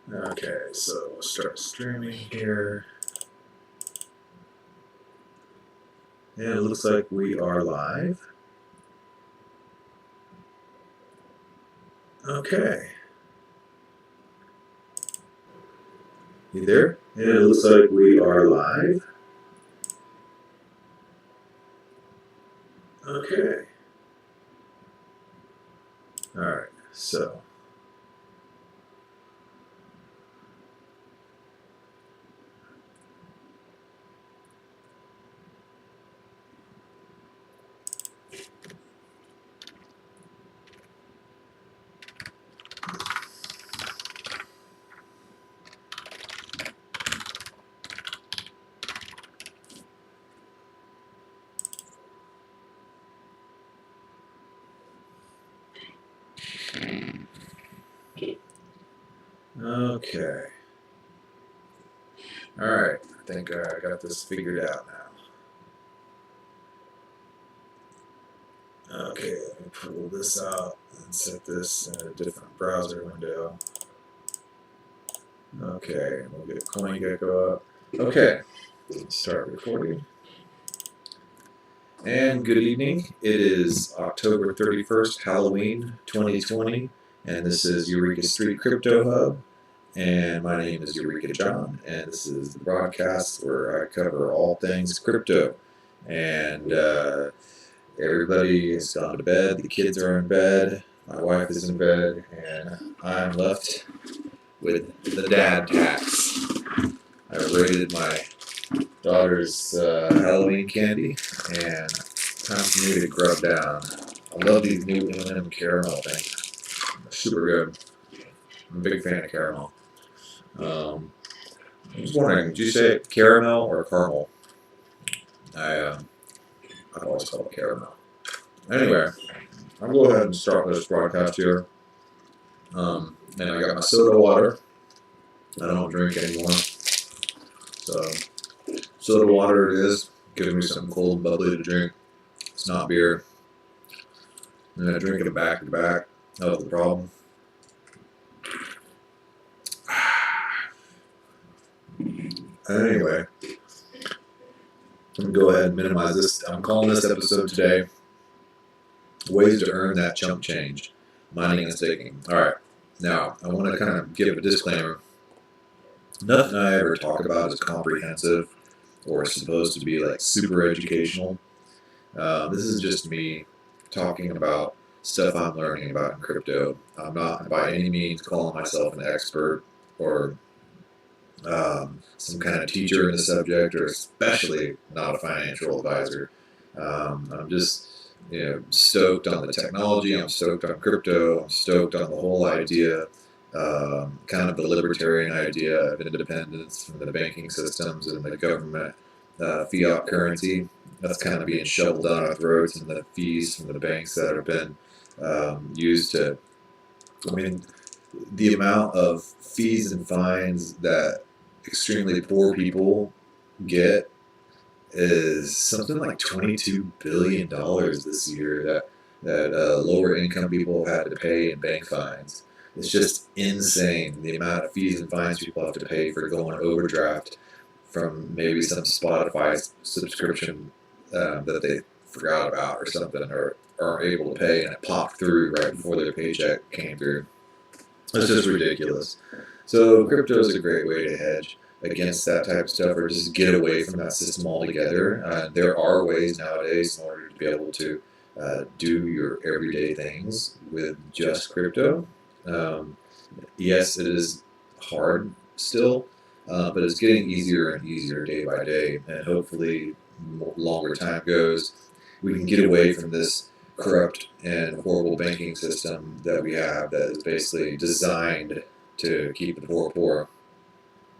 Okay, so we'll start streaming here. And it looks like we are live. Okay. You there? And it looks like we are live. Okay. Alright, so. Okay. Alright, I think I got this figured out now. Okay, let me pull this out and set this in a different browser window. Okay, we'll get CoinGecko up. Okay, start recording. And good evening. It is October 31st, Halloween 2020, and this is Eureka Street Crypto Hub. And my name is Eureka John, and this is the broadcast where I cover all things crypto. And everybody has gone to bed, the kids are in bed, my wife is in bed, and I'm left with the dad tax. I raided my daughter's Halloween candy, and time for me to grub down. I love these new M&M caramel things. They're super good. I'm a big fan of caramel. I was wondering, did you say caramel or caramel? I always call it caramel. Anyway, I'll go ahead and start this broadcast here. And I got my soda water. I don't drink anymore. So, soda water it is. Giving me something cold and bubbly to drink. It's not beer. And I drink it back to back. That was the problem. Anyway, let me go ahead and minimize this. I'm calling this episode today Ways to Earn That Chump Change, Mining and Staking. Alright, now I want to kind of give a disclaimer. Nothing I ever talk about is comprehensive or supposed to be like super educational. This is just me talking about stuff I'm learning about in crypto. I'm not by any means calling myself an expert or some kind of teacher in the subject, or especially not a financial advisor. I'm just stoked on the technology. I'm stoked on crypto. I'm stoked on the whole idea, kind of the libertarian idea of independence from the banking systems and the government fiat currency. That's kind of being shoveled down our throats, and the fees from the banks that have been used to, I mean, the amount of fees and fines that extremely poor people get is something like $22 billion this year that lower income people have had to pay in bank fines. It's just insane the amount of fees and fines people have to pay for going overdraft from maybe some Spotify subscription that they forgot about or something, or aren't able to pay, and it popped through right before their paycheck came through. It's just ridiculous. So crypto is a great way to hedge against that type of stuff, or just get away from that system altogether. There are ways nowadays in order to be able to do your everyday things with just crypto. Yes, it is hard still, but it's getting easier and easier day by day, and hopefully longer time goes, we can get away from this corrupt and horrible banking system that we have that is basically designed to keep the poor poor.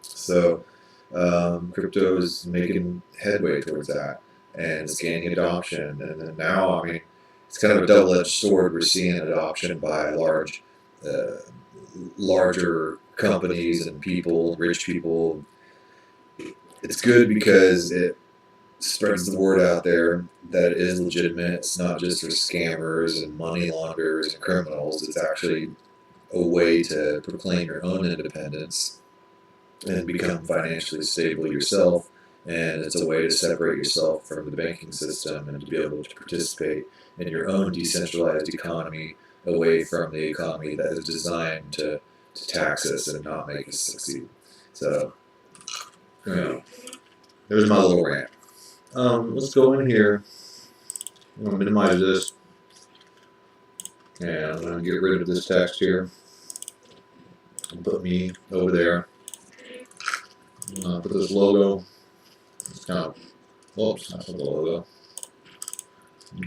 So crypto is making headway towards that, and it's gaining adoption. And then now, I mean, it's kind of a double-edged sword. We're seeing adoption by larger companies and people, rich people. It's good because it spreads the word out there that it is legitimate. It's not just for scammers and money launderers and criminals. It's actually a way to proclaim your own independence and become financially stable yourself. And it's a way to separate yourself from the banking system and to be able to participate in your own decentralized economy away from the economy that is designed to tax us and not make us succeed. So, there's my little rant. Let's go in here. I'm going to minimize this. And I'm going to get rid of this text here. And put me over there. Put this logo. It's kind of, oops, that's not the logo.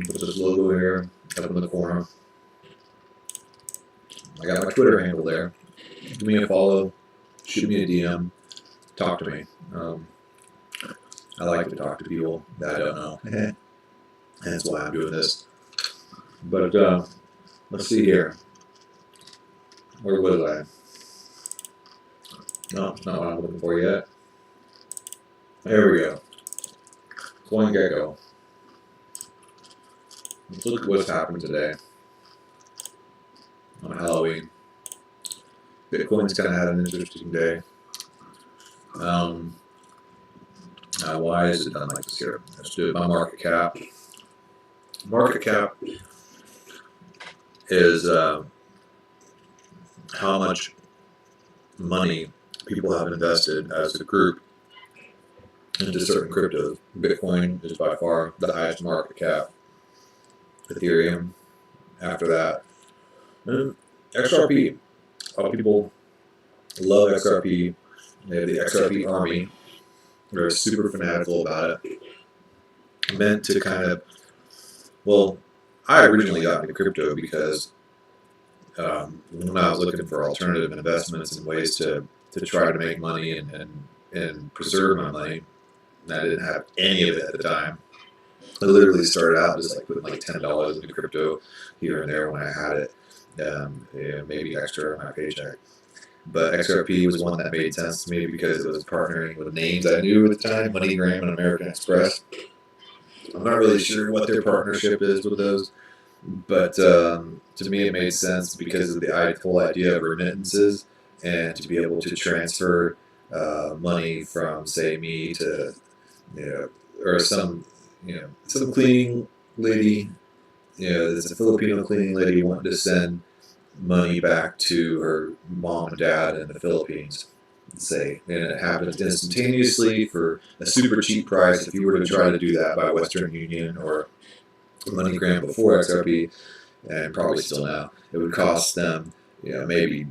Put this logo here, up in the corner. I got my Twitter handle there. Give me a follow. Shoot me a DM. Talk to me. I like to talk to people that I don't know. That's why I'm doing this. But let's see here. Where was I? No, it's not what I'm looking for yet. There we go. CoinGecko. Let's look at what's happened today on Halloween. Bitcoin's kind of had an interesting day. Why is it done like this here? Let's do it by market cap. Market cap is how much money people have invested as a group into certain cryptos. Bitcoin is by far the highest market cap. Ethereum after that. And XRP. A lot of people love XRP. They have the XRP army. They're super fanatical about it. Meant to kind of, well, I originally got into crypto because when I was looking for alternative investments and ways to try to make money and preserve my money, and I didn't have any of it at the time. I literally started out just like putting like $10 into crypto here and there when I had it, maybe extra on my paycheck. But XRP was one that made sense to me because it was partnering with names I knew at the time, MoneyGram and American Express. I'm not really sure what their partnership is with those, but to me it made sense because of the whole idea of remittances and to be able to transfer money from, say, me to, or some cleaning lady, there's a Filipino cleaning lady wanting to send money back to her mom and dad in the Philippines, say, and it happens instantaneously for a super cheap price. If you were to try to do that by Western Union or MoneyGram before XRP, and probably still now, it would cost them, maybe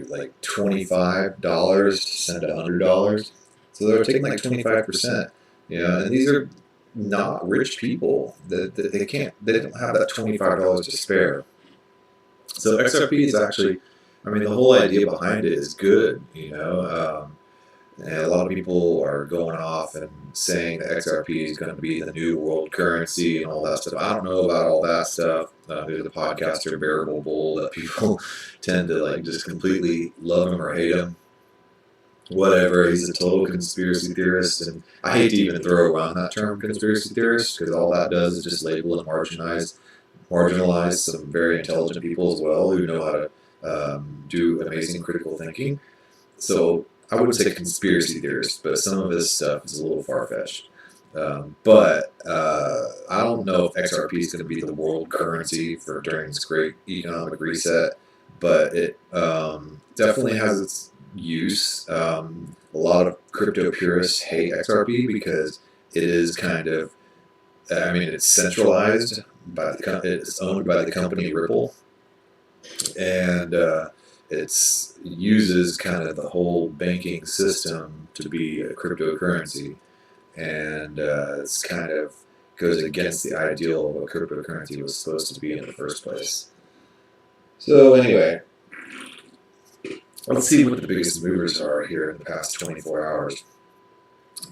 like $25 to send $100. So they're taking like 25%. And these are not rich people that they don't have that $25 to spare. So XRP is actually, the whole idea behind it is good, and a lot of people are going off and saying that XRP is going to be the new world currency and all that stuff. I don't know about all that stuff. There's the podcaster Bearable Bull that people tend to like just completely love him or hate him. Whatever, he's a total conspiracy theorist, and I hate to even throw around that term conspiracy theorist because all that does is just label and marginalize some very intelligent people as well who know how to do amazing critical thinking. So I wouldn't say conspiracy theorist, but some of this stuff is a little far-fetched. But I don't know if XRP is going to be the world currency for during this great economic reset, but it definitely has its use. A lot of crypto purists hate XRP because it is kind of, it's centralized by it's owned by the company Ripple, and it uses kind of the whole banking system to be a cryptocurrency, and it's kind of goes against the ideal of what cryptocurrency was supposed to be in the first place. So anyway, let's see what the biggest movers are here in the past 24 hours.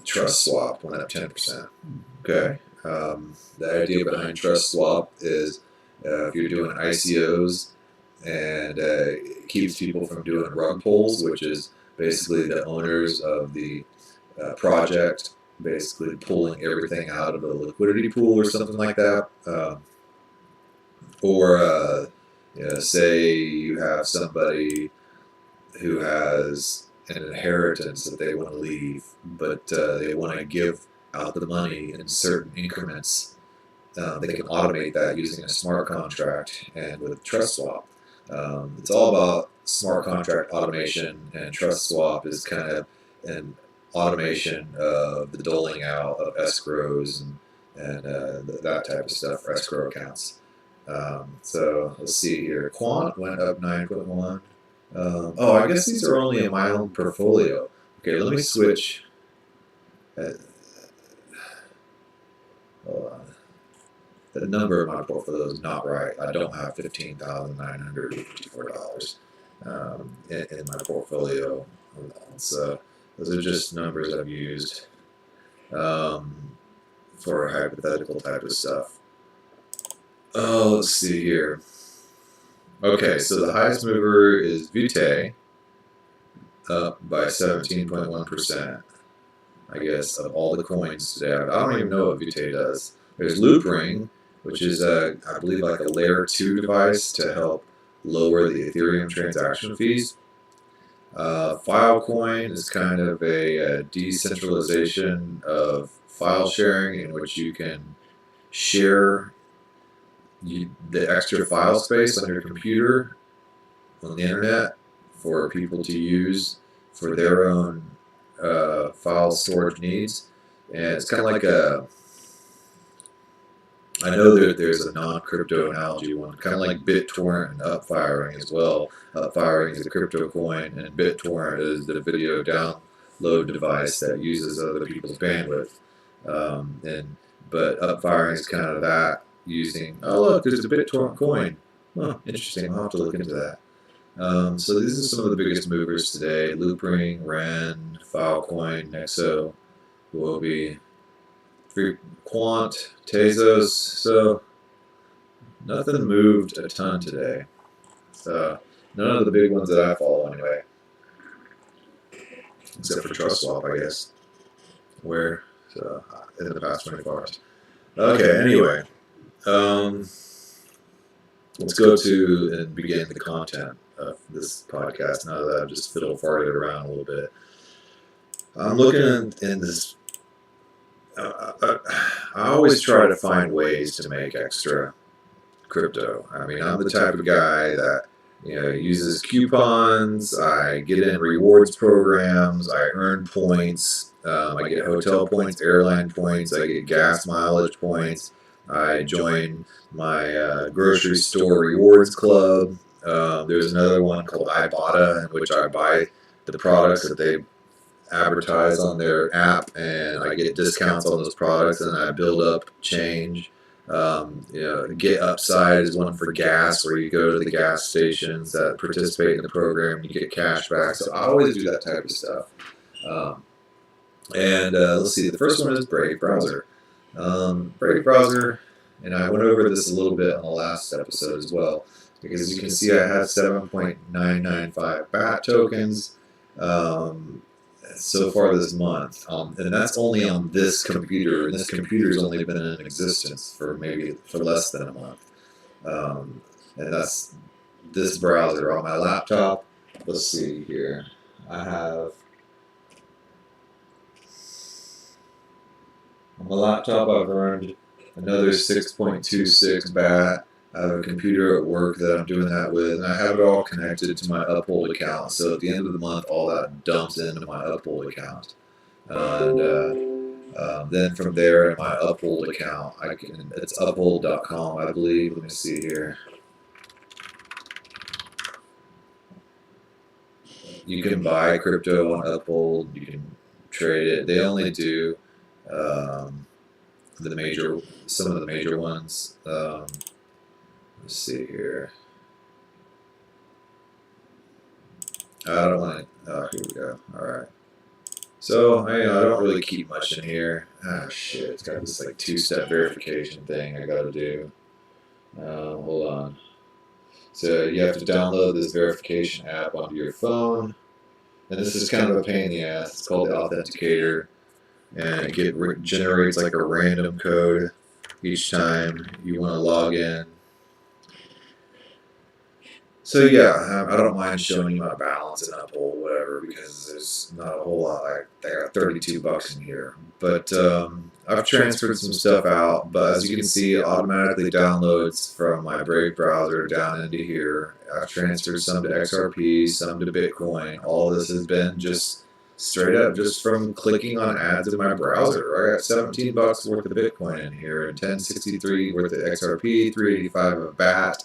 Trust Swap went up 10%. Okay. The idea behind Trust Swap is if you're doing ICOs and it keeps people from doing rug pulls, which is basically the owners of the project basically pulling everything out of a liquidity pool or something like that, or Say you have somebody who has an inheritance that they want to leave, but they want to give out the money in certain increments. They can automate that using a smart contract and with trust swap. It's all about smart contract automation, and trust swap is kind of an automation of the doling out of escrows and that type of stuff for escrow accounts. So let's see here. Quant went up 9.1. Oh, I guess these are only in my own portfolio. Okay, let me switch. Hold on. The number of my portfolio is not right. I don't have $15,954 in my portfolio. So those are just numbers I've used for hypothetical type of stuff. Oh, let's see here. Okay, so the highest mover is Vitae, up by 17.1%. I guess of all the coins today. I don't even know what Vitae does. There's Loopring, which is I believe like a layer 2 device to help lower the Ethereum transaction fees. Filecoin is kind of a decentralization of file sharing in which you can share the extra file space on your computer on the internet for people to use for their own file storage needs. And it's kind of like I know that there's a non-crypto analogy one, kind of like BitTorrent and upfiring as well. Upfiring is a crypto coin, and BitTorrent is the video download device that uses other people's bandwidth. But upfiring is kind of that using, oh look, there's a BitTorrent coin. Huh, interesting, I'll have to look into that. So these are some of the biggest movers today. Loopring, Ren, Filecoin, Nexo, Huobi, Quant, Tezos. So nothing moved a ton today. So none of the big ones that I follow anyway. Except for Trust Swap, I guess. Where in the past 24 hours. Okay, anyway. Let's go to and begin the content of this podcast now that I've just fiddle-farted around a little bit. I'm looking in this. I always try to find ways to make extra crypto. I mean, I'm the type of guy that uses coupons. I get in rewards programs. I earn points. I get hotel points, airline points. I get gas mileage points. I join my grocery store rewards club. There's another one called Ibotta, in which I buy the products that they advertise on their app, and I get discounts on those products, and I build up change. Get Upside is one for gas, where you go to the gas stations that participate in the program, and you get cash back. So I always do that type of stuff. Let's see, the first one is Brave Browser. Brave Browser, and I went over this a little bit on the last episode as well, because as you can see, I have 7.995 BAT tokens so far this month, and that's only on this computer, and this computer's only been in existence for less than a month, and that's this browser on my laptop. Let's see here, I have on my laptop I've earned another 6.26 BAT. I have a computer at work that I'm doing that with, and I have it all connected to my Uphold account. So at the end of the month, all that dumps into my Uphold account. And then from there, in my Uphold account, it's uphold.com, I believe. Let me see here. You can buy crypto on Uphold. You can trade it. They only do some of the major ones. Let's see here. I don't want to. Oh, here we go. All right. So I don't really keep much in here. Ah, shit. It's got this like two-step verification thing I got to do. Hold on. So you have to download this verification app onto your phone, and this is kind of a pain in the ass. It's called the Authenticator, and it generates like a random code each time you want to log in. So yeah, I don't mind showing you my balance and Uphold, whatever, because there's not a whole lot. Like I got 32 bucks in here, but I've transferred some stuff out. But as you can see, it automatically downloads from my Brave browser down into here. I've transferred some to XRP, some to Bitcoin. All this has been just straight up just from clicking on ads in my browser. I got 17 bucks worth of Bitcoin in here, and 1063 worth of XRP, 385 of BAT.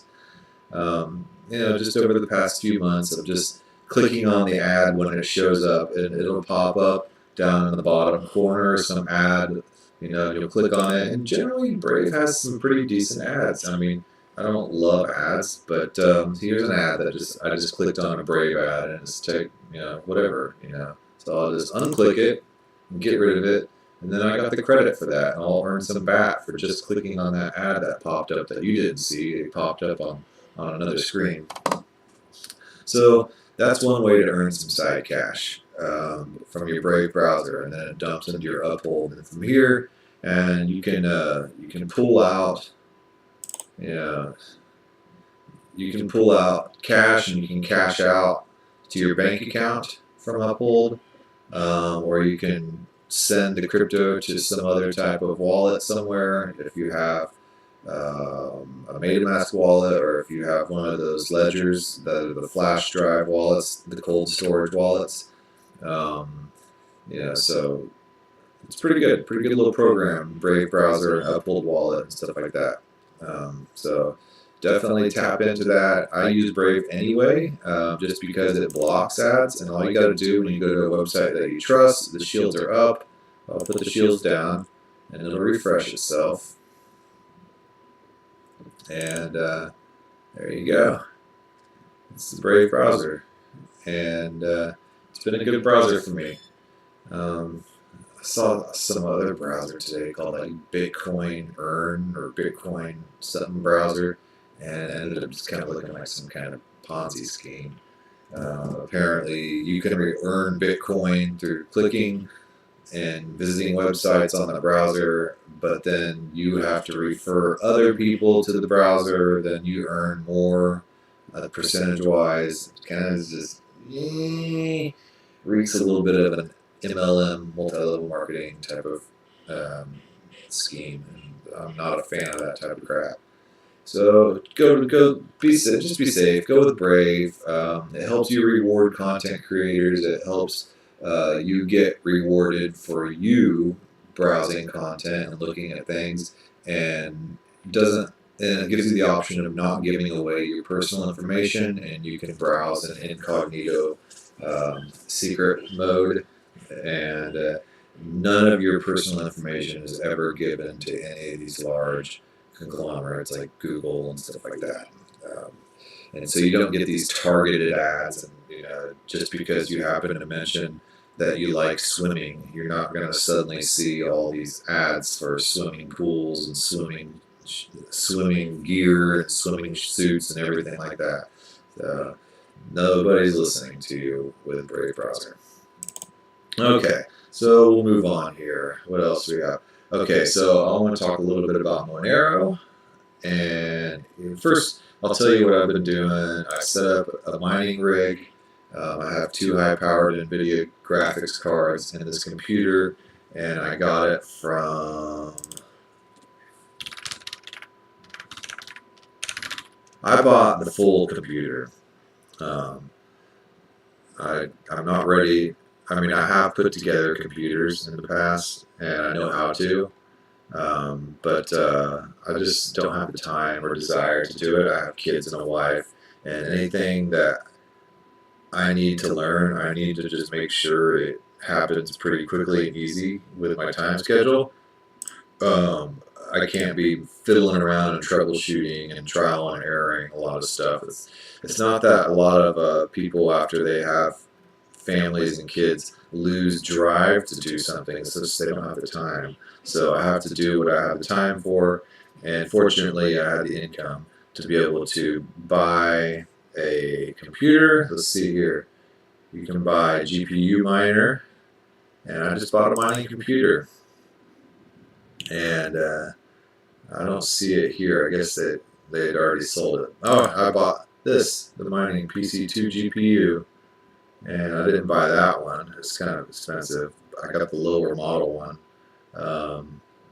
Just over the past few months of just clicking on the ad when it shows up, and it'll pop up down in the bottom corner, some ad, you'll click on it, and generally Brave has some pretty decent ads. I mean, I don't love ads, but here's an ad that I just clicked on a Brave ad, and it's whatever, So I'll just unclick it and get rid of it, and then I got the credit for that, and I'll earn some BAT for just clicking on that ad that popped up that you didn't see. It popped up on another screen. So that's one way to earn some side cash from your Brave browser, and then it dumps into your Uphold. And from here, and you can pull out, you can pull out cash, and you can cash out to your bank account from Uphold, or you can send the crypto to some other type of wallet somewhere if you have a MetaMask wallet, or if you have one of those ledgers, the flash drive wallets, the cold storage wallets. So it's pretty good little program, Brave browser, Uphold wallet, and stuff like that. So definitely tap into that. I use Brave anyway, just because it blocks ads, and all you got to do when you go to a website that you trust, the shields are up. I'll put the shields down, and it'll refresh itself. And there you go. It's the Brave browser, and it's been a good browser for me. I saw some other browser today called like Bitcoin Earn or Bitcoin something browser, and it ended up just kind of looking like some kind of Ponzi scheme. Apparently, you can earn Bitcoin through clicking and visiting websites on the browser, but then you have to refer other people to the browser, then you earn more percentage-wise. Kind of just reeks a little bit of an MLM, multi-level marketing type of scheme, and I'm not a fan of that type of crap. So be safe. Go with Brave. It helps you reward content creators. It helps you get rewarded for you browsing content and looking at things, and it gives you the option of not giving away your personal information, and you can browse in incognito secret mode, and none of your personal information is ever given to any of these large conglomerates like Google and stuff like that. And so you don't get these targeted ads, and just because you happen to mention that you like swimming, you're not going to suddenly see all these ads for swimming pools and swimming gear and swimming suits and everything like that. So nobody's listening to you with Brave browser. Okay, so we'll move on here. What else we got? Okay, so I want to talk a little bit about Monero. And first, I'll tell you what I've been doing. I set up a mining rig. I have 2 high-powered NVIDIA graphics cards in this computer, and I got it from... I bought the full computer. I'm not ready. I mean, I have put together computers in the past, and I know how to. But I just don't have the time or desire to do it. I have kids and a wife, and anything that I need to learn, I need to just make sure it happens pretty quickly and easy with my time schedule. I can't be fiddling around and troubleshooting and trial and erroring a lot of stuff. It's not that a lot of people, after they have families and kids, lose drive to do something. It's just they don't have the time. So I have to do what I have the time for, and fortunately I had the income to be able to buy a computer. Let's see here. You can buy a GPU miner, and I just bought a mining computer. And I don't see it here. I guess they had already sold it. Oh, the mining PC2 GPU, and I didn't buy that one. It's kind of expensive. I got the lower model one.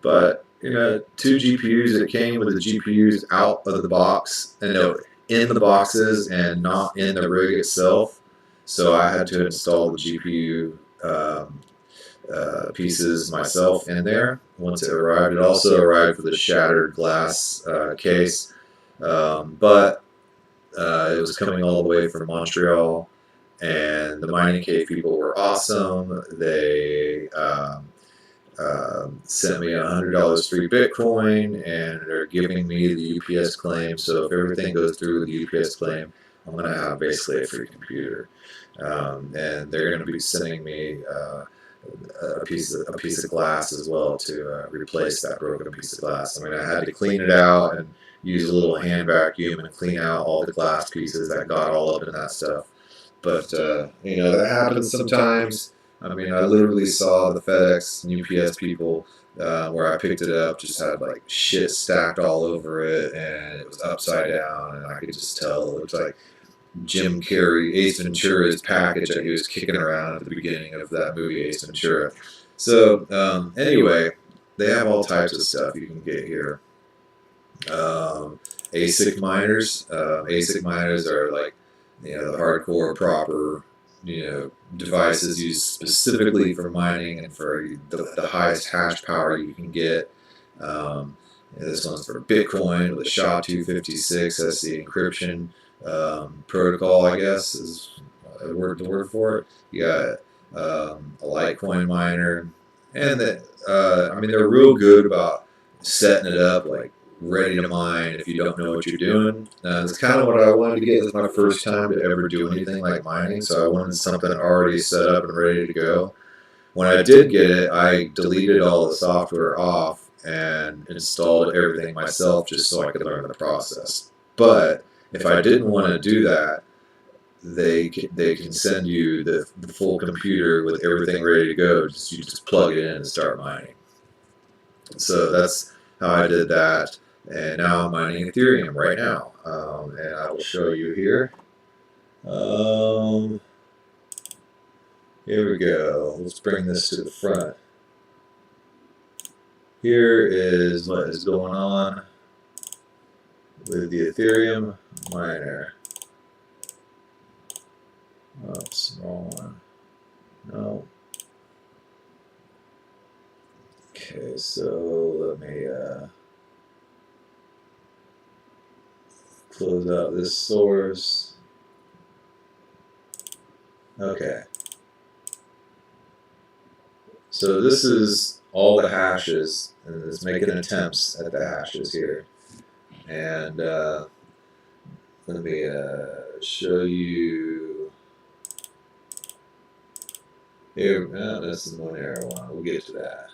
But you know, 2 GPUs. It came with the GPUs out of the box, and no, in the boxes and not in the rig itself. So I had to install the GPU pieces myself in there. Once it arrived, it also arrived with a shattered glass case, but it was coming all the way from Montreal, and the mining cave people were awesome. They sent me $100 free Bitcoin, and they're giving me the UPS claim. So if everything goes through with the UPS claim, I'm going to have basically a free computer, and they're going to be sending me a piece of glass as well to replace that broken piece of glass. I mean, I had to clean it out and use a little hand vacuum and clean out all the glass pieces that got all up in that stuff. But you know, that happens sometimes. I mean, I literally saw the FedEx and UPS people where I picked it up just had like shit stacked all over it, and it was upside down, and I could just tell it looked like Jim Carrey, Ace Ventura's package that he was kicking around at the beginning of that movie, Ace Ventura. So anyway, they have all types of stuff you can get here. ASIC miners. ASIC miners are like, you know, the hardcore proper, you know, devices used specifically for mining and for the highest hash power you can get. This one's for Bitcoin with a SHA-256. That's the encryption protocol, I guess, is the word for it. You got a Litecoin miner, and I mean, they're real good about setting it up like ready to mine if you don't know what you're doing. It's kind of what I wanted to get. It was my first time to ever do anything like mining, so I wanted something already set up and ready to go. When I did get it, I deleted all the software off and installed everything myself just so I could learn the process. But if I didn't want to do that, they can send you the full computer with everything ready to go. You just plug it in and start mining. So that's how I did that. And now I'm mining Ethereum right now. And I will show you here. Here we go. Let's bring this to the front. Here is what is going on with the Ethereum miner. Oops, wrong one. No. Okay, so let me close out this source. Okay. So this is all the hashes, and it's making attempts at the hashes here. And let me show you. Here, this is one error one. We'll get to that.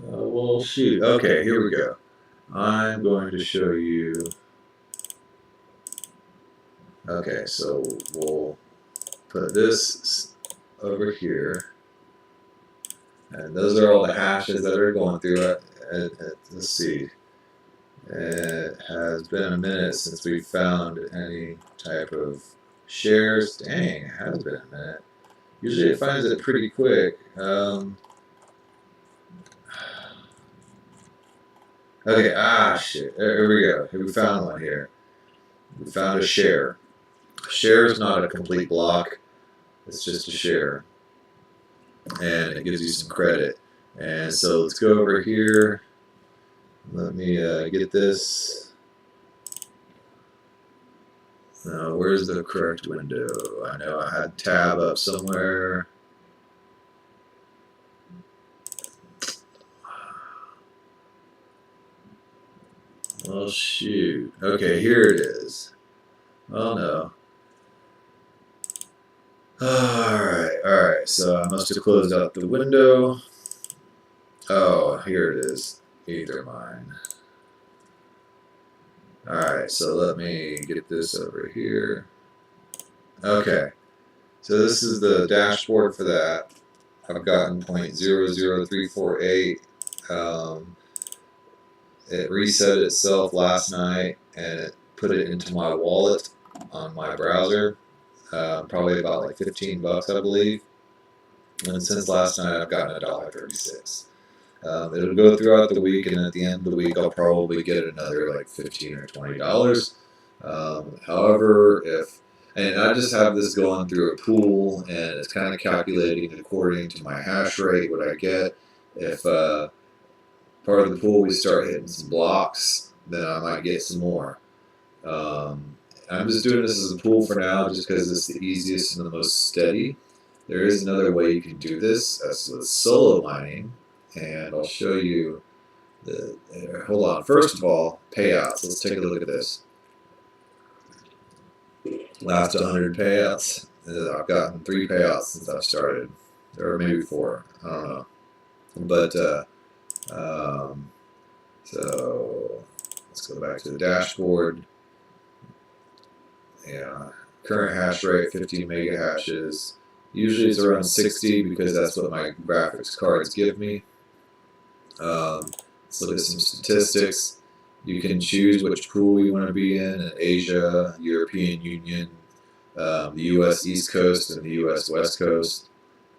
Well, shoot. Okay, here we go. I'm going to show you. Okay, so we'll put this over here. And those are all the hashes that are going through it. Let's see. It has been a minute since we found any type of shares. Dang, it has been a minute. Usually it finds it pretty quick. Okay, shit. There we go. We found one here. We found a share. A share is not a complete block. It's just a share. And it gives you some credit. And so let's go over here. Let me get this. Now, where's the correct window? I know I had tab up somewhere. Well, shoot. Okay, here it is. Oh, no. Alright, so I must have closed out the window. Oh, here it is. Ethermine. Alright, so let me get this over here. Okay, so this is the dashboard for that. I've gotten 0.00348. it reset itself last night and it put it into my wallet on my browser. Probably about like 15 bucks, I believe. And since last night, I've gotten $1.36. It'll go throughout the week, and at the end of the week, I'll probably get another like $15 or $20. However, and I just have this going through a pool, and it's kind of calculating according to my hash rate what I get. If part of the pool we start hitting some blocks, then I might get some more. I'm just doing this as a pool for now, just because it's the easiest and the most steady. There is another way you can do this, that's with solo mining, and I'll show you hold on. First of all, payouts. Let's take a look at this. Last 100 payouts. I've gotten 3 payouts since I've started, or maybe 4. I don't know. But so let's go back to the dashboard. Yeah, current hash rate 15 mega hashes. Usually it's around 60 because that's what my graphics cards give me. Let's look at some statistics. You can choose which pool you want to be in Asia, European Union, the U.S. East Coast, and the U.S. West Coast.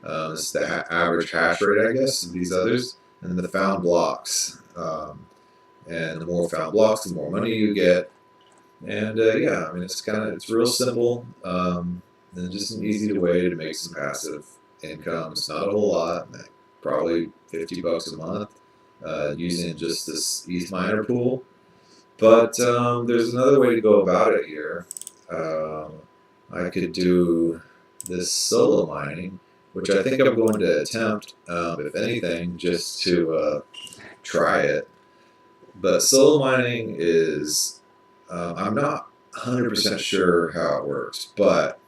This is the average hash rate, I guess, of these others. And the found blocks. And the more found blocks, the more money you get. And yeah, I mean, it's real simple. And just an easy way to make some passive income. It's not a whole lot, probably 50 bucks a month, using just this ETH miner pool. But there's another way to go about it here. I could do this solo mining, which I think I'm going to attempt, if anything, just to try it. But solo mining is, I'm not 100% sure how it works, but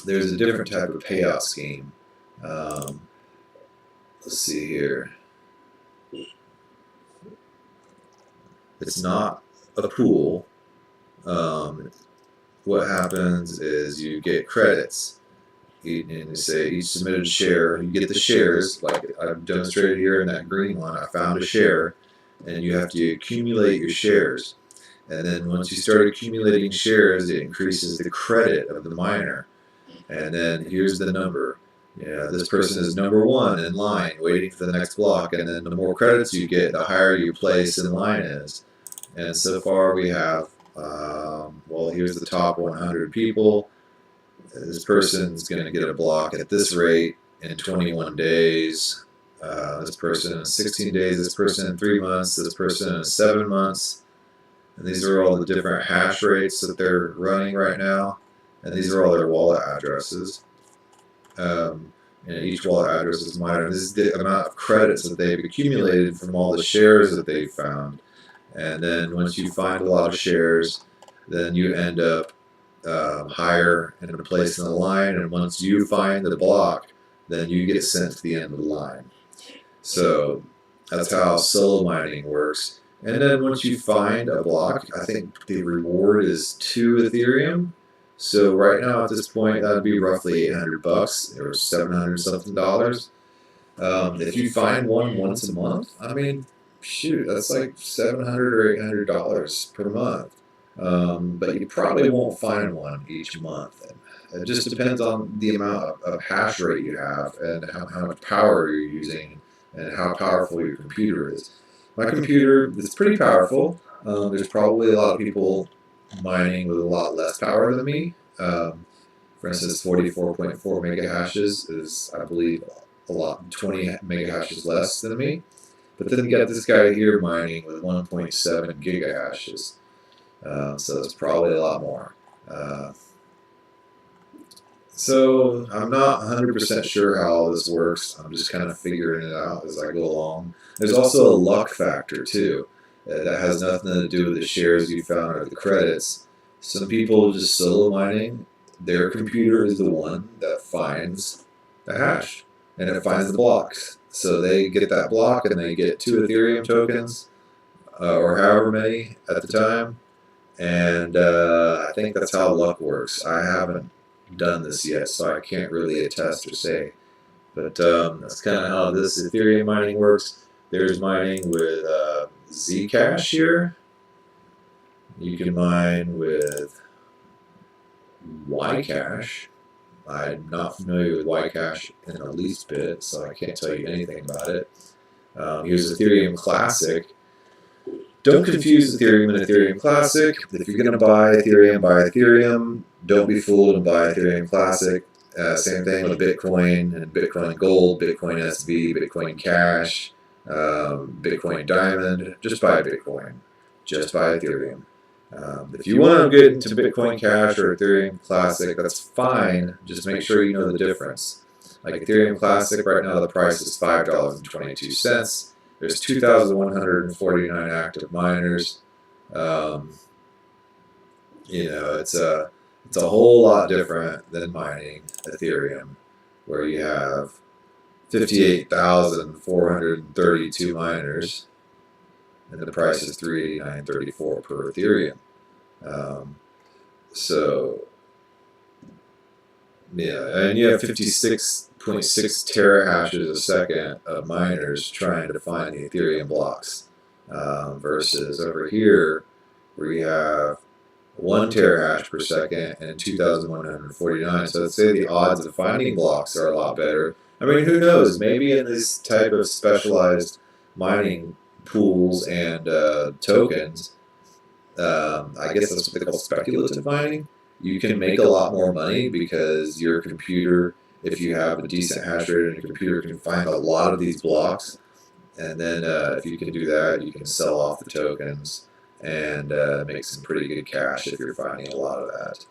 there's a different type of payout scheme. Let's see here. It's not a pool. What happens is you get credits. And you say each submitted share, you get the shares, like I've demonstrated here in that green one. I found a share, and you have to accumulate your shares. And then once you start accumulating shares, it increases the credit of the miner. And then here's the number. This person is number 1 in line, waiting for the next block. And then the more credits you get, the higher your place in line is. And so far we have, well, here's the top 100 people. This person's going to get a block at this rate in 21 days. This person in 16 days. This person in 3 months. This person in 7 months. And these are all the different hash rates that they're running right now. And these are all their wallet addresses. And each wallet address is minor. This is the amount of credits that they've accumulated from all the shares that they've found. And then once you find a lot of shares, then you end up higher in a place in the line. And once you find the block, then you get sent to the end of the line. So that's how solo mining works. And then once you find a block, I think the reward is 2 Ethereum. So right now at this point, that would be roughly 800 bucks or 700 something dollars. If you find one once a month, I mean, shoot, that's like $700 or $800 per month. But you probably won't find one each month. It just depends on the amount of hash rate you have and how much power you're using and how powerful your computer is. My computer is pretty powerful. There's probably a lot of people mining with a lot less power than me. For instance, 44.4 mega hashes is, I believe, 20 mega hashes less than me. But then you got this guy here mining with 1.7 giga hashes. So it's probably a lot more. So I'm not 100% sure how all this works. I'm just kind of figuring it out as I go along. There's also a luck factor too. That has nothing to do with the shares you found or the credits. Some people just solo mining, their computer is the one that finds the hash and it finds the blocks. So they get that block and they get 2 Ethereum tokens or however many at the time. And I think that's how luck works. I haven't done this yet, so I can't really attest or say. But that's kind of how this Ethereum mining works. There's mining with Zcash here. You can mine with Ycash. I'm not familiar with Ycash in the least bit, so I can't tell you anything about it. Here's Ethereum Classic. Don't confuse Ethereum and Ethereum Classic. If you're going to buy Ethereum. Don't be fooled and buy Ethereum Classic. Same thing with Bitcoin and Bitcoin Gold, Bitcoin SV, Bitcoin Cash, Bitcoin Diamond. Just buy Bitcoin. Just buy Ethereum. If you want to get into Bitcoin Cash or Ethereum Classic, that's fine. Just make sure you know the difference. Like Ethereum Classic, right now the price is $5.22. There's 2,149 active miners. It's a whole lot different than mining Ethereum, where you have 58,432 miners, and the price is $389.34 per Ethereum. And you have 56.6 terahashes a second of miners trying to find the Ethereum blocks, versus over here where you have 1 terahash per second and 2,149. So let's say the odds of finding blocks are a lot better. I mean, who knows? Maybe in this type of specialized mining pools and tokens, I guess that's what they call speculative mining, you can make a lot more money because your computer, if you have a decent hash rate on your computer, can find a lot of these blocks. And then if you can do that, you can sell off the tokens and make some pretty good cash if you're finding a lot of that.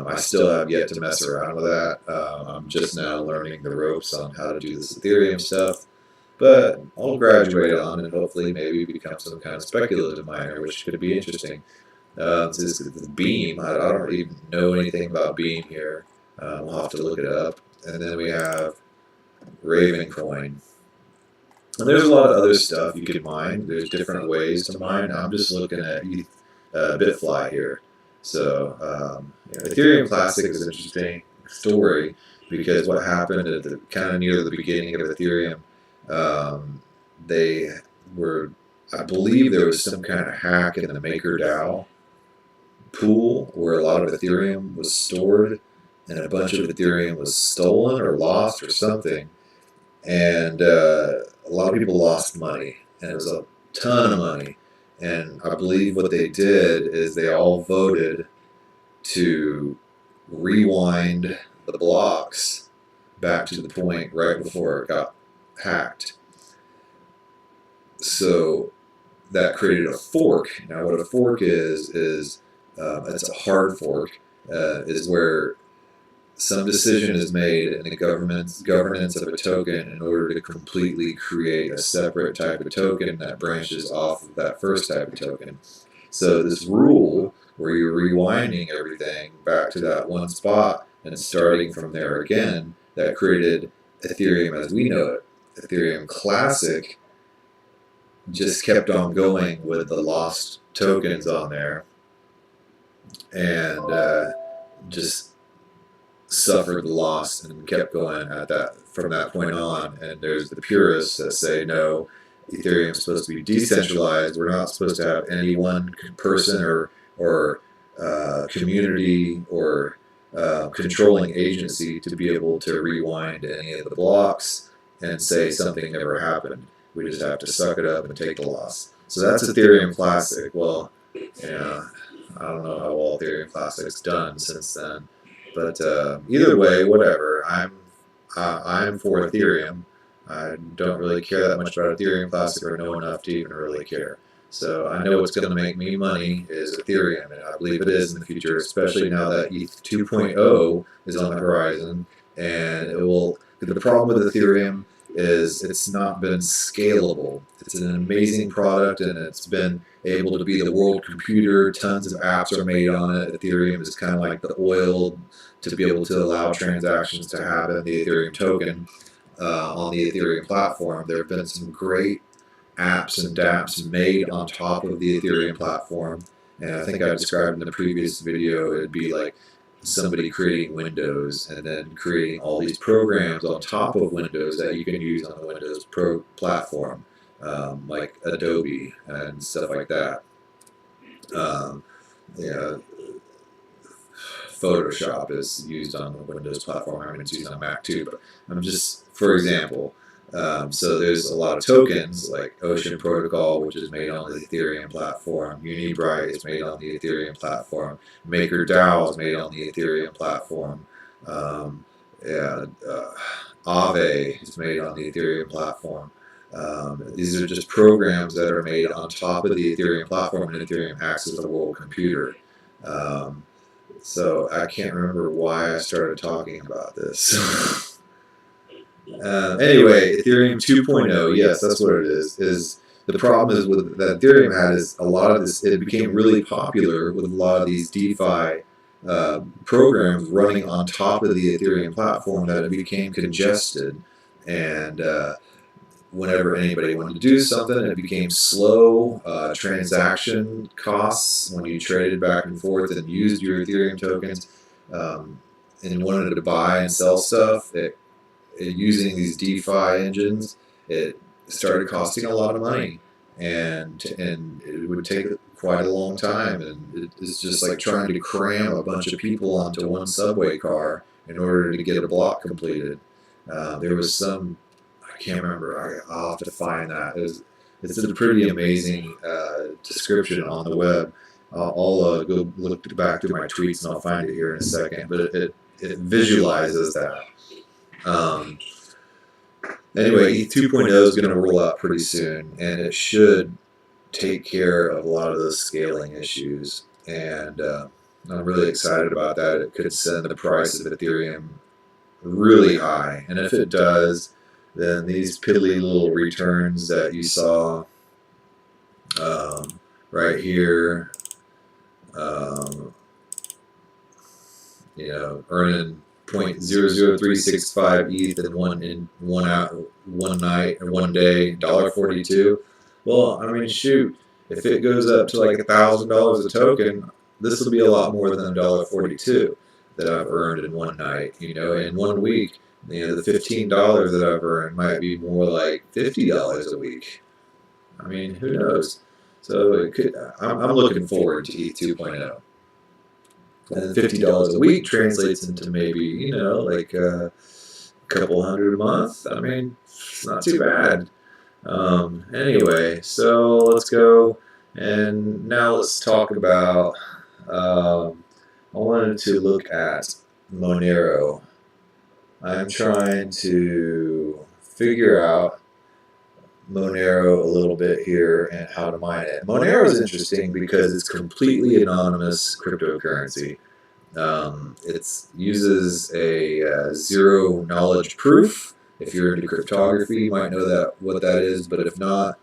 I still have yet to mess around with that. I'm just now learning the ropes on how to do this Ethereum stuff. But I'll graduate on and hopefully maybe become some kind of speculative miner, which could be interesting. This is Beam. I don't even know anything about Beam here. We'll have to look it up. And then we have Ravencoin. And there's a lot of other stuff you can mine. There's different ways to mine. I'm just looking at Bitfly here. So Ethereum Classic is an interesting story because what happened at the kind of near the beginning of Ethereum, they were, I believe there was some kind of hack in the MakerDAO pool where a lot of Ethereum was stored and a bunch of Ethereum was stolen or lost or something. And a lot of people lost money, and it was a ton of money. And I believe what they did is they all voted to rewind the blocks back to the point right before it got hacked. So that created a fork. Now what a fork is it's a hard fork, is where some decision is made in the governance of a token in order to completely create a separate type of token that branches off of that first type of token. So this rule where you're rewinding everything back to that one spot and starting from there again, that created Ethereum as we know it. Ethereum Classic just kept on going with the lost tokens on there and just suffered the loss and kept going at that from that point on. And there's the purists that say no, Ethereum is supposed to be decentralized. We're not supposed to have any one person or community or controlling agency to be able to rewind any of the blocks and say something never happened. We just have to suck it up and take the loss. So that's Ethereum Classic. Well, I don't know how well Ethereum Classic's done since then. But either way, whatever. I'm for Ethereum. I don't really care that much about Ethereum Classic or know enough to even really care. So I know what's going to make me money is Ethereum, and I believe it is in the future, especially now that ETH 2.0 is on the horizon. And it will. The problem with Ethereum is it's not been scalable. It's an amazing product, and it's been able to be the world computer. Tons of apps are made on it. Ethereum is kind of like the oil to be able to allow transactions to happen. The Ethereum token on the Ethereum platform. There have been some great apps and dApps made on top of the Ethereum platform, and I think I described in the previous video, it'd be like somebody creating Windows and then creating all these programs on top of Windows that you can use on the Windows Pro platform. like Adobe and stuff like that. Yeah, Photoshop is used on the Windows platform. I mean, it's used on Mac too, but I'm just, for example, so there's a lot of tokens like Ocean Protocol, which is made on the Ethereum platform. Unibright is made on the Ethereum platform. MakerDAO is made on the Ethereum platform. Yeah, Aave is made on the Ethereum platform. These are just programs that are made on top of the Ethereum platform, and Ethereum acts as a world computer. So I can't remember why I started talking about this. Anyway, Ethereum 2.0, yes, that's what it is. Is the problem is with that Ethereum had is a lot of this. It became really popular with a lot of these DeFi programs running on top of the Ethereum platform that it became congested, and whenever anybody wanted to do something, it became slow. Transaction costs when you traded back and forth and used your Ethereum tokens and wanted to buy and sell stuff, using these DeFi engines, it started costing a lot of money, and it would take quite a long time, and it's just like trying to cram a bunch of people onto one subway car in order to get a block completed. There was some, I can't remember, I'll have to find that. It's a pretty amazing description on the web. I'll go look back through my tweets and I'll find it here in a second, but it visualizes that. Anyway, ETH 2.0 is going to roll out pretty soon, and it should take care of a lot of those scaling issues. And I'm really excited about that. It could send the price of Ethereum really high. And if it does, then these piddly little returns that you saw right here, earning 0.00365 ETH in one night or one day, $1.42. Well, I mean, shoot, if it goes up to like $1,000 a token, this will be a lot more than $1.42 that I've earned in one night. In 1 week, the $15 that I've earned might be more like $50 a week. I mean, who knows? So it could. I'm looking forward to ETH 2.0. And $50 a week translates into maybe, like a couple hundred a month. I mean, it's not too bad. Anyway, so let's go, and now let's talk about, I wanted to look at Monero. I'm trying to figure out Monero a little bit here and how to mine it. Monero is interesting because it's completely anonymous cryptocurrency. It uses a zero knowledge proof. If you're into cryptography, you might know what that is, but if not,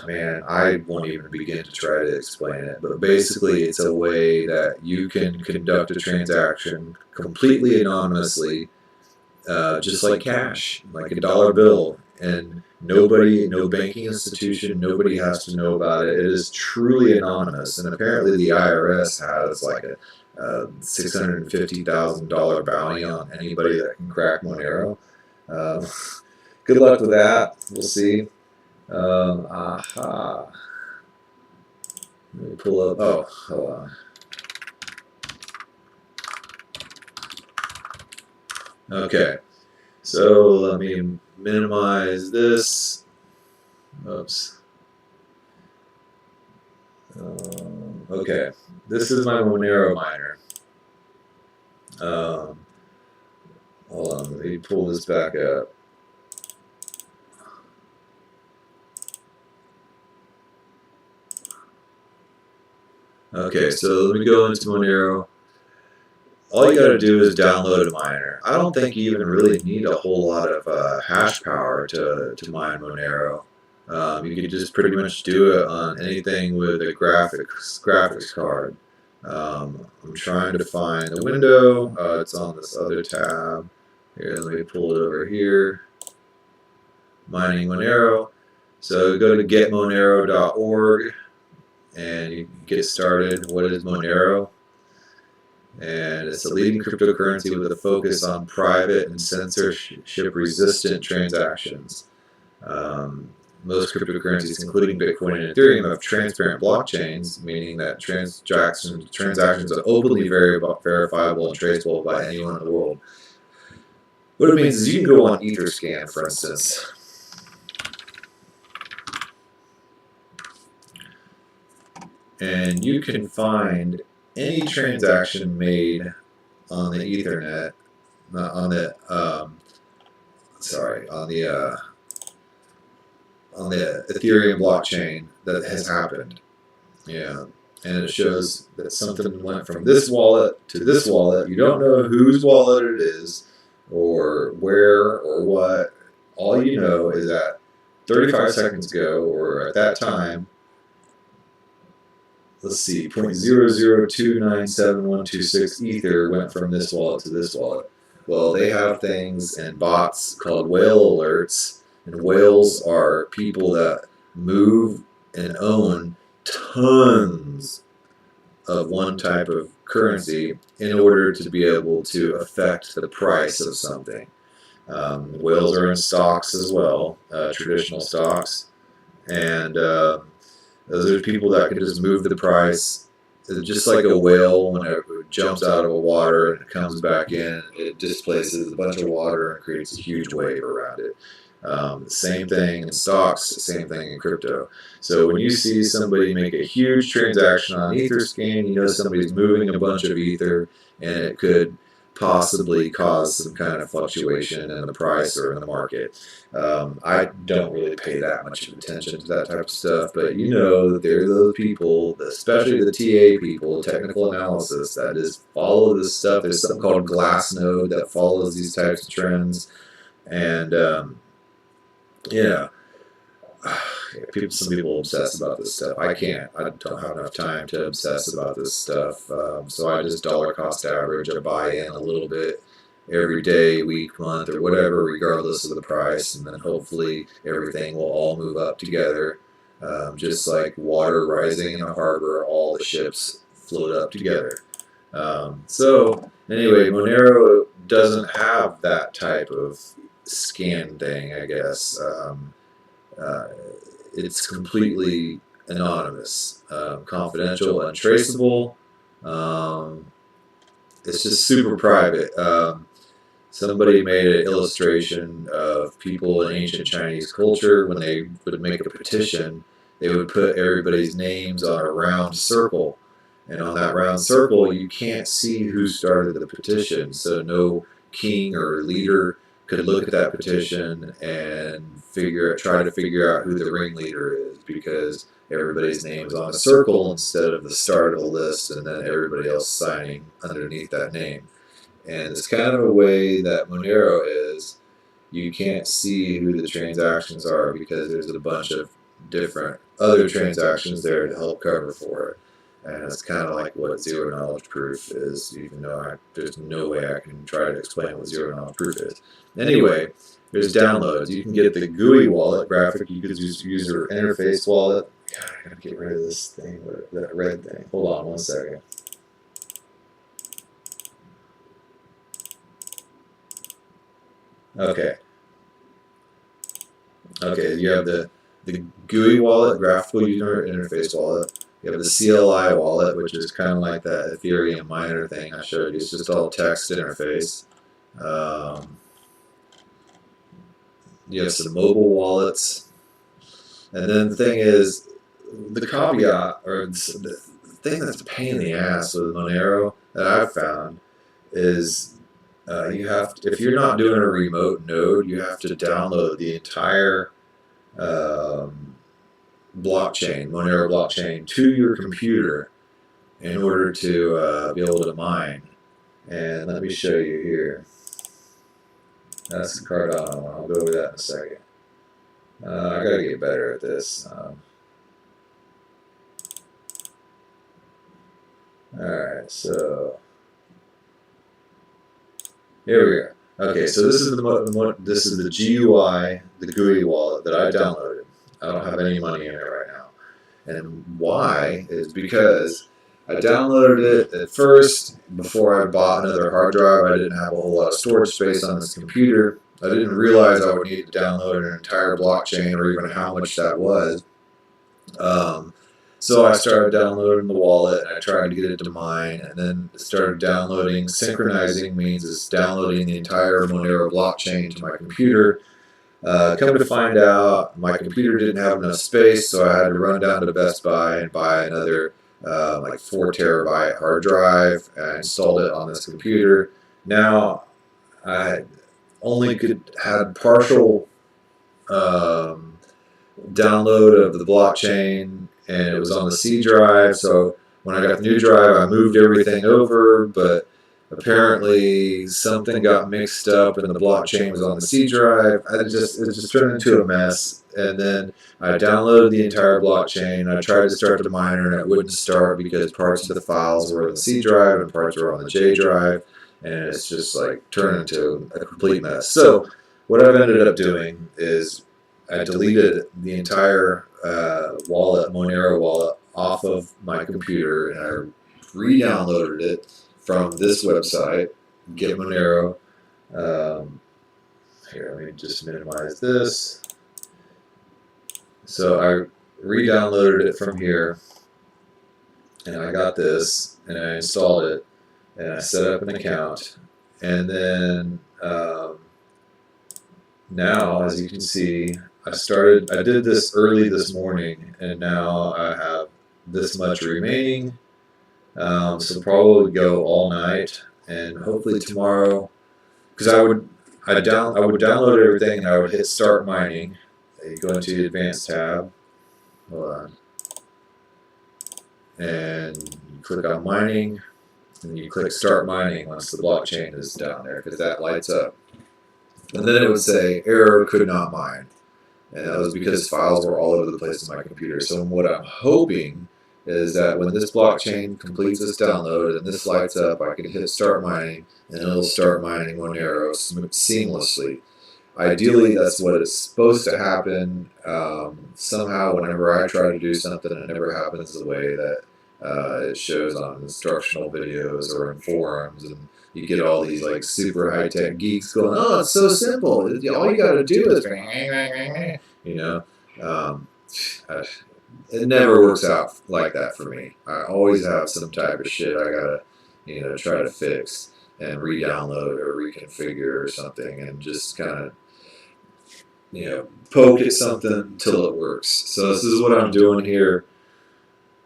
man, I won't even begin to try to explain it. But basically, it's a way that you can conduct a transaction completely anonymously, just like cash, like a dollar bill. And nobody, no banking institution, nobody has to know about it. It is truly anonymous. And apparently the IRS has like a $650,000 bounty on anybody that can crack Monero. Good luck with that. We'll see. Let me pull up. Oh, hold on. Okay. So let me minimize this. Oops. Okay. This is my Monero miner. Hold on. Let me pull this back up. Okay, so let me go into Monero. All you got to do is download a miner. I don't think you even really need a whole lot of hash power to mine Monero. You can just pretty much do it on anything with a graphics card. I'm trying to find the window. It's on this other tab. Here, let me pull it over here. Mining Monero. So go to getmonero.org and you can get started. What is Monero? And it's a leading cryptocurrency with a focus on private and censorship-resistant transactions. Most cryptocurrencies, including Bitcoin and Ethereum, have transparent blockchains, meaning that transactions are openly verifiable and traceable by anyone in the world. What it means is you can go on EtherScan, for instance, and you can find any transaction made on the Ethernet, on the on the Ethereum blockchain that has happened. Yeah, and it shows that something went from this wallet to this wallet. You don't know whose wallet it is, or where, or what. All you know is that 35 seconds ago, or at that time, let's see, 0.00297126 Ether went from this wallet to this wallet. Well, they have things and bots called whale alerts, and whales are people that move and own tons of one type of currency in order to be able to affect the price of something. Whales are in stocks as well, traditional stocks, and those are people that can just move the price. It's just like a whale when it jumps out of the water and it comes back in, it displaces a bunch of water and creates a huge wave around it. Same thing in stocks, same thing in crypto. So when you see somebody make a huge transaction on EtherScan, you know somebody's moving a bunch of Ether, and it could possibly cause some kind of fluctuation in the price or in the market. I don't really pay that much attention to that type of stuff, but you know that there are those people, especially the TA people, technical analysis, that just follow this stuff. There's something called Glassnode that follows these types of trends, and yeah, some people obsess about this stuff. I can't. I don't have enough time to obsess about this stuff. So I just dollar cost average. I buy in a little bit every day, week, month, or whatever, regardless of the price, and then hopefully everything will all move up together. Just like water rising in a harbor, all the ships float up together. So anyway, Monero doesn't have that type of scan thing, I guess. It's completely anonymous, confidential, untraceable. It's just super private. Somebody made an illustration of people in ancient Chinese culture. When they would make a petition, they would put everybody's names on a round circle. And on that round circle, you can't see who started the petition. So no king or leader could look at that petition and try to figure out who the ringleader is, because everybody's name is on a circle instead of the start of a list and then everybody else signing underneath that name. And it's kind of a way that Monero is. You can't see who the transactions are because there's a bunch of different other transactions there to help cover for it. And it's kind of like what zero knowledge proof is, even though there's no way I can try to explain what zero knowledge proof is. Anyway, there's downloads. You can get the GUI wallet graphic. You could use user interface wallet. God, I gotta get rid of this thing, that red thing. Hold on one second. Okay. Okay, you have the GUI wallet, graphical user interface wallet. You have the CLI wallet, which is kind of like that Ethereum miner thing I showed you. It's just all text interface. You have some mobile wallets. And then the thing is, the caveat, or the thing that's a pain in the ass with Monero that I've found is if you're not doing a remote node, you have to download the entire blockchain, Monero blockchain, to your computer in order to be able to mine. And let me show you here. That's the Cardano one. I'll go over that in a second. I gotta get better at this. Alright, so here we go. Okay, so this is the GUI, the GUI wallet that I downloaded. I don't have any money in it right now. And why is because I downloaded it at first before I bought another hard drive. I didn't have a whole lot of storage space on this computer. I didn't realize I would need to download an entire blockchain or even how much that was. So I started downloading the wallet, and I tried to get it to mine, and then started downloading. Synchronizing means is downloading the entire Monero blockchain to my computer. Come to find out, my computer didn't have enough space, so I had to run down to Best Buy and buy another like 4 terabyte hard drive. I installed it on this computer. Now I only had partial download of the blockchain, and it was on the C drive. So when I got the new drive, I moved everything over, but apparently something got mixed up and the blockchain was on the C drive. It just turned into a mess. And then I downloaded the entire blockchain. I tried to start the miner, and it wouldn't start because parts of the files were on the C drive and parts were on the J drive, and it's just like turned into a complete mess. So what I've ended up doing is I deleted the entire wallet, Monero wallet, off of my computer, and I re-downloaded it from this website, Get Monero. Here, let me just minimize this. So I re-downloaded it from here, and I got this, and I installed it, and I set up an account, and then now, as you can see, I did this early this morning, and now I have this much remaining. So probably go all night, and hopefully tomorrow, because I would download everything, and I would hit start mining. You go into the advanced tab, hold on, and you click on mining, and you click start mining once the blockchain is down there, because that lights up. And then it would say error, could not mine. And that was because files were all over the place on my computer. So what I'm hoping is that when this blockchain completes its download and this lights up, I can hit start mining, and it'll start mining Monero seamlessly. Ideally, that's what is supposed to happen. Somehow, whenever I try to do something, it never happens the way that it shows on instructional videos or in forums, and you get all these like super high-tech geeks going, "Oh, it's so simple. All you got to do is," you know. It never works out like that for me. I always have some type of shit I gotta, try to fix and re-download or reconfigure or something, and just kind of, poke at something till it works. So this is what I'm doing here.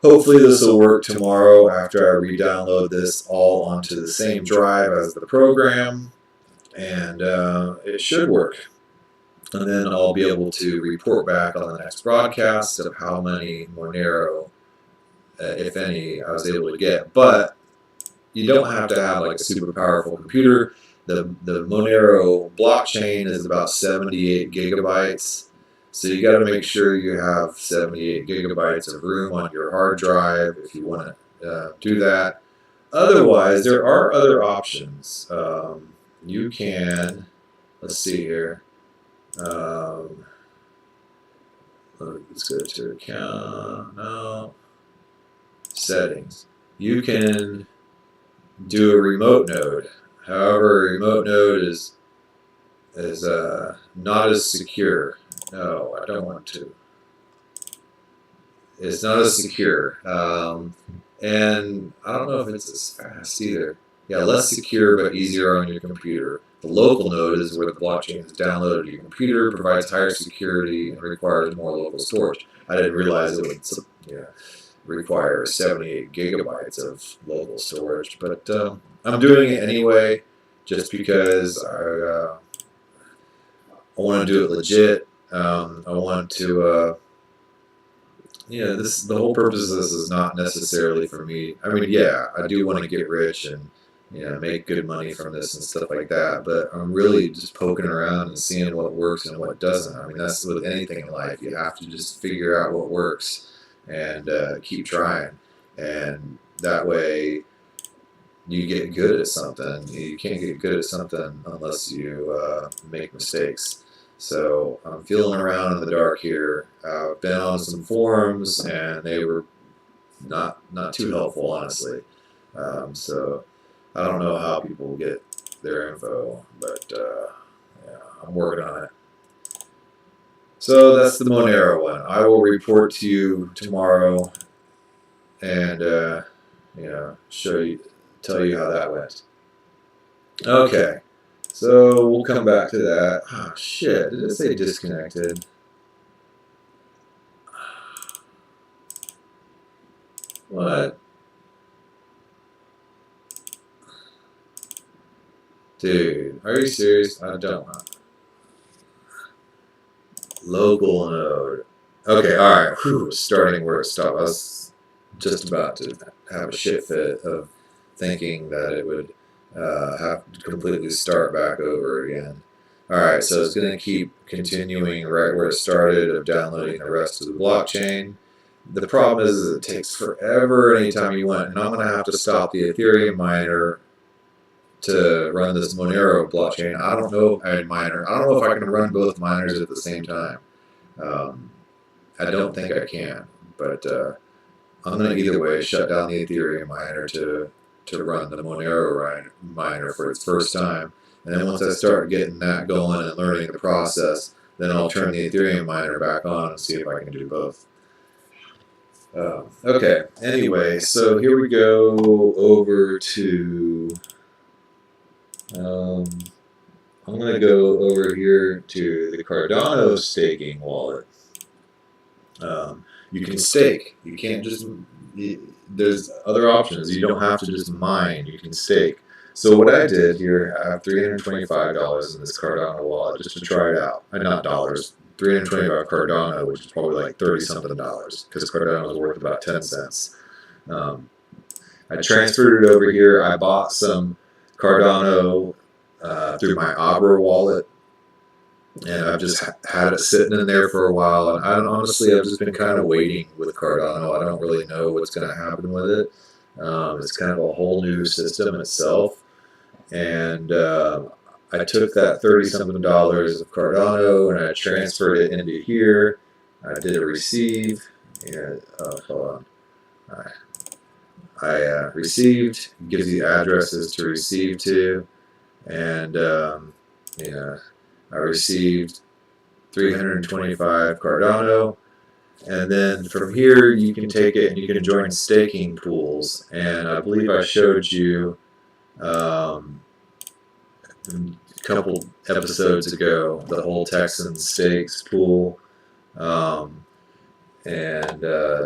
Hopefully this will work tomorrow after I re-download this all onto the same drive as the program, and it should work. And then I'll be able to report back on the next broadcast of how many Monero, if any, I was able to get. But you don't have to have like a super powerful computer. The Monero blockchain is about 78 gigabytes. So you got to make sure you have 78 gigabytes of room on your hard drive if you want to do that. Otherwise, there are other options. You can, let's see here. Let's go to account, no, settings. You can do a remote node. However, a remote node is not as secure. No, I don't want to. It's not as secure. And I don't know if it's as fast either. Yeah, less secure but easier on your computer. The local node is where the blockchain is downloaded to your computer, provides higher security, and requires more local storage. I didn't realize it would require 78 gigabytes of local storage, but I'm doing it anyway just because I want to do it legit. I want to, the whole purpose of this is not necessarily for me. I mean, yeah, I do want to get rich and, make good money from this and stuff like that, but I'm really just poking around and seeing what works and what doesn't. I mean, that's with anything in life. You have to just figure out what works and keep trying. And that way you get good at something. You can't get good at something unless you make mistakes. So I'm feeling around in the dark here. I've been on some forums, and they were not too helpful, honestly. So I don't know how people get their info, but Yeah, I'm working on it. So that's the Monero one. I will report to you tomorrow and tell you how that went. Okay, so we'll come back to that. Oh shit! Did it say disconnected? What? Dude, are you serious? I don't know. Local node. Okay, alright. Starting where it stopped. I was just about to have a shit fit of thinking that it would have to completely start back over again. Alright, so it's going to keep continuing right where it started of downloading the rest of the blockchain. The problem is it takes forever anytime you want, and I'm going to have to stop the Ethereum miner to run this Monero blockchain. I don't know if I can run both miners at the same time. I don't think I can, but I'm going to either way shut down the Ethereum miner to run the Monero miner for its first time. And then once I start getting that going and learning the process, then I'll turn the Ethereum miner back on and see if I can do both. Okay, anyway, so here we go over to... I'm going to go over here to the Cardano staking wallet. You can stake. You can't just... There's other options. You don't have to just mine. You can stake. So what I did here, I have $325 in this Cardano wallet just to try it out. Not dollars. 325 Cardano, which is probably like 30-something dollars, because Cardano is worth about 10 cents. I transferred it over here. I bought some Cardano through my Abra wallet, and I've just had it sitting in there for a while. And honestly, I've just been kind of waiting with Cardano. I don't really know what's going to happen with it. It's kind of a whole new system itself, and I took that $30-something of Cardano and I transferred it into here. I did a receive. Hold on. I received, gives you addresses to receive to, and I received 325 Cardano, and then from here you can take it and you can join staking pools. And I believe I showed you a couple episodes ago the whole Texan stakes pool.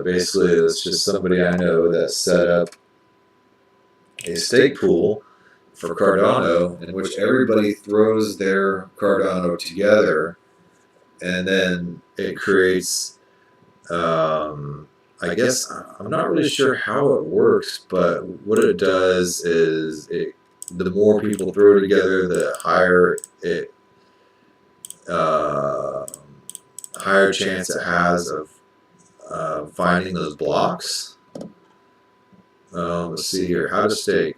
Basically it's just somebody I know that set up a stake pool for Cardano in which everybody throws their Cardano together, and then it creates, I guess, I'm not really sure how it works, but what it does is the more people throw it together, the higher higher chance it has of finding those blocks. Let's see here, how to stake.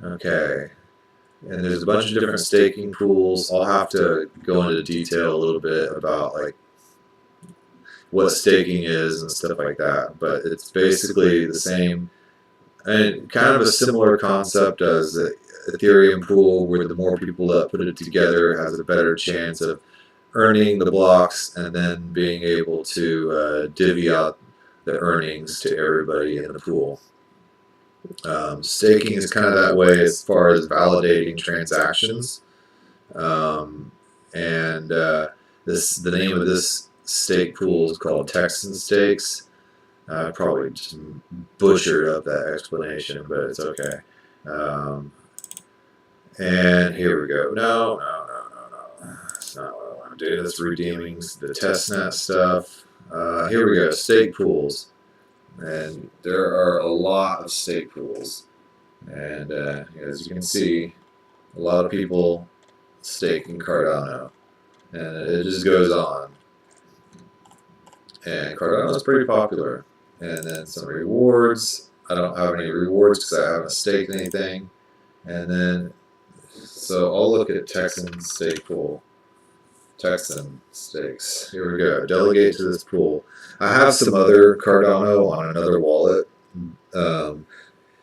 Okay, and there's a bunch of different staking pools. I'll have to go into detail a little bit about like what staking is and stuff like that, but it's basically the same and kind of a similar concept as the Ethereum pool, where the more people that put it together has a better chance of earning the blocks and then being able to divvy out the earnings to everybody in the pool. Staking is kind of that way as far as validating transactions, the name of this stake pool is called Texan Stakes. I probably just butchered up that explanation, but it's okay. And here we go. No. That's not what I want to do. That's redeeming the testnet stuff. Here we go. Stake pools. And there are a lot of stake pools. And as you can see, a lot of people staking Cardano. And it just goes on. And Cardano is pretty popular. And then some rewards. I don't have any rewards because I haven't staked anything. And then, so I'll look at Texan stake pool. Texan stakes. Here we go. Delegate to this pool. I have some other Cardano on another wallet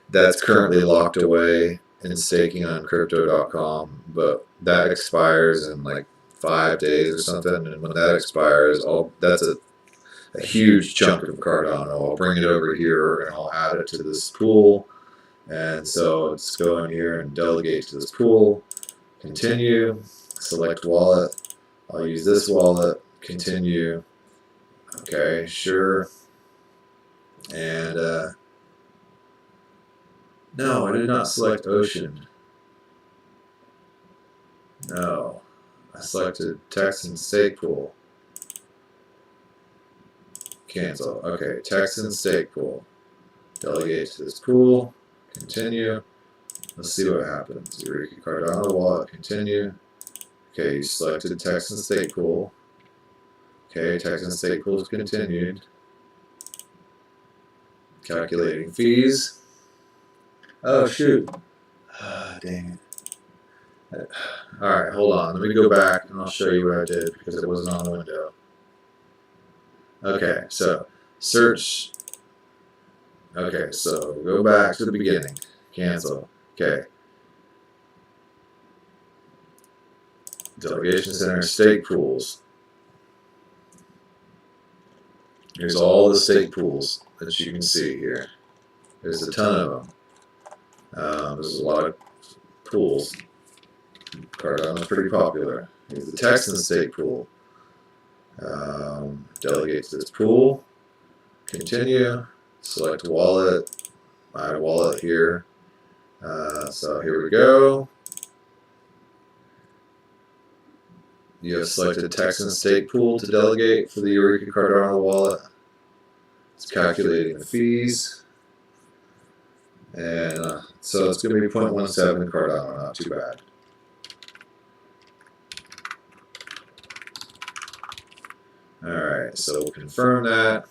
that's currently locked away. in staking on crypto.com, but that expires in like 5 days or something. And when that expires, that's a huge chunk of Cardano. I'll bring it over here and I'll add it to this pool. And so let's go in here and delegate to this pool. Continue. Select wallet. I'll use this wallet. Continue. Okay, sure. And no, I did not select Ocean. No, I selected Texan Stake Pool. Cancel. Okay, Texan Stake Pool. Delegate to this pool. Continue. Let's see what happens. Eureka Cardano wallet. Continue. Okay, you selected Texan Stake Pool. Okay, Texan Stake Pool is continued. Calculating fees. Oh shoot. Dang it. Alright, hold on. Let me go back and I'll show you what I did because it wasn't on the window. Okay, so search. Okay, so go back to the beginning. Cancel. Okay. Delegation Center stake pools. Here's all the stake pools that you can see here. There's a ton of them. There's a lot of pools. Cardano is pretty popular. Here's the Texan stake pool. Delegate to this pool. Continue. Select wallet. My wallet here. So here we go. You have selected Texan stake pool to delegate for the Eureka Cardano wallet. It's calculating the fees. And so it's going to be 0.17 Cardano, not too bad. Alright, so we'll confirm that.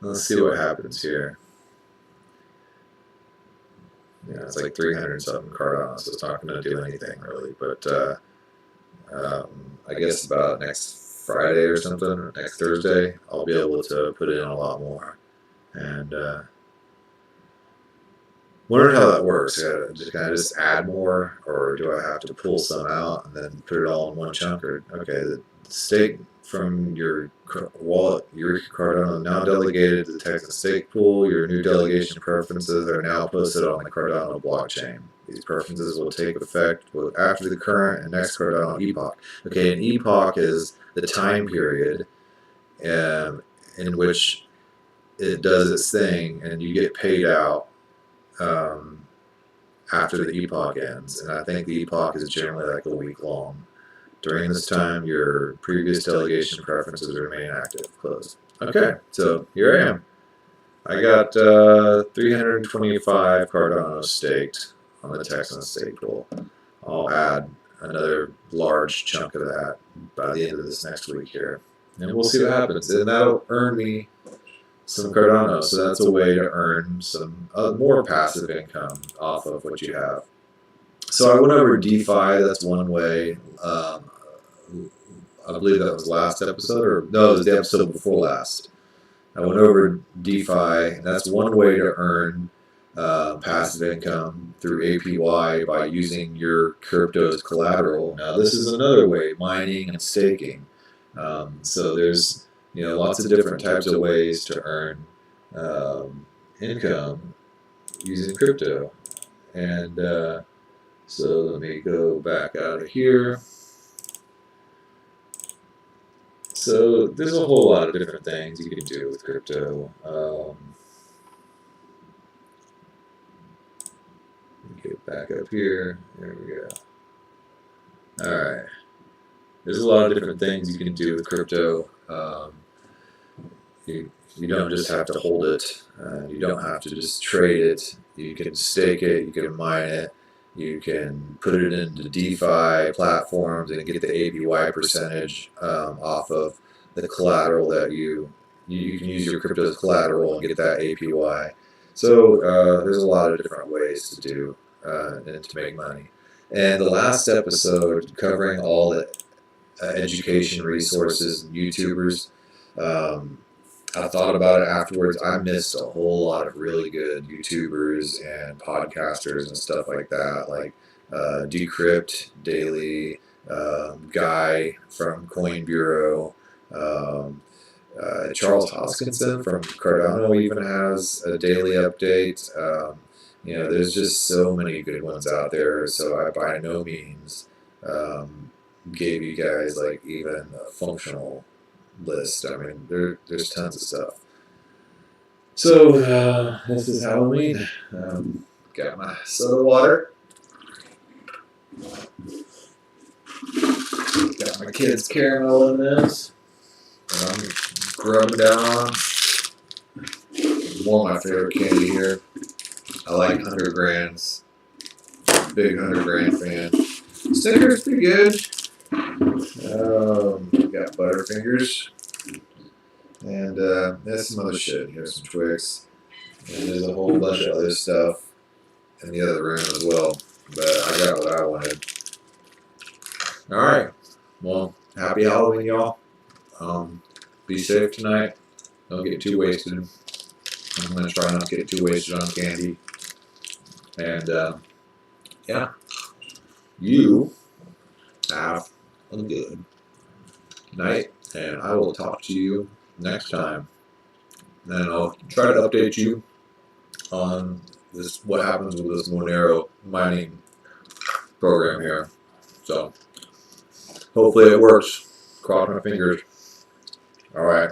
Let's see what happens here. Yeah, it's like 300 something Cardano, so it's not going to do anything really. But I guess about next Friday or something, or next Thursday, I'll be able to put in a lot more. And wondering how that works. Can I just add more, or do I have to pull some out and then put it all in one chunk? Or okay, the stake from your wallet, Eureka Cardano, now delegated to the Texan stake pool. Your new delegation preferences are now posted on the Cardano blockchain. These preferences will take effect after the current and next Cardano epoch. Okay, an epoch is the time period in which it does its thing, and you get paid out after the epoch ends. And I think the epoch is generally like a week long. During this time, your previous delegation preferences remain active. Close. Okay, so here I am. I got 325 Cardano staked on the Texan stake pool. I'll add another large chunk of that by the end of this next week here. And we'll see what happens. And that'll earn me some Cardano. So that's a way to earn some more passive income off of what you have. So I went over DeFi. That's one way. I believe that was last episode, or no, it was the episode before last. I went over DeFi. That's one way to earn passive income through APY by using your crypto as collateral. Now this is another way, mining and staking. So there's lots of different types of ways to earn income using crypto. And so let me go back out of here. So there's a whole lot of different things you can do with crypto. Get back up here. There we go. Alright. There's a lot of different things you can do with crypto. You don't just have to hold it. You don't have to just trade it. You can stake it. You can mine it. You can put it into DeFi platforms and get the APY percentage off of the collateral that you can use your crypto as collateral and get that APY. So there's a lot of different ways to do and to make money. And the last episode covering all the education resources and YouTubers, I thought about it afterwards. I missed a whole lot of really good YouTubers and podcasters and stuff like that, like Decrypt Daily, Guy from Coin Bureau, Charles Hoskinson from Cardano even has a daily update. There's just so many good ones out there. So I by no means gave you guys like even a functional list. I mean, there's tons of stuff. So this is Halloween. Got my soda water. Got my kids' caramel in this. And I'm grubbing down on one of my favorite candy here. I like 100 grands. Big 100 grand fan. Snickers pretty good. Got Butterfingers. And there's some other shit. Here's some Twix. And there's a whole bunch of other stuff in the other room as well. But I got what I wanted. Alright. Well, happy Halloween, y'all. Be safe tonight. Don't get too wasted. I'm going to try not to get too wasted on candy. And, yeah. You have a good night. And I will talk to you next time. And I'll try to update you on this, what happens with this Monero mining program here. So, hopefully it works. Cross my fingers. All right.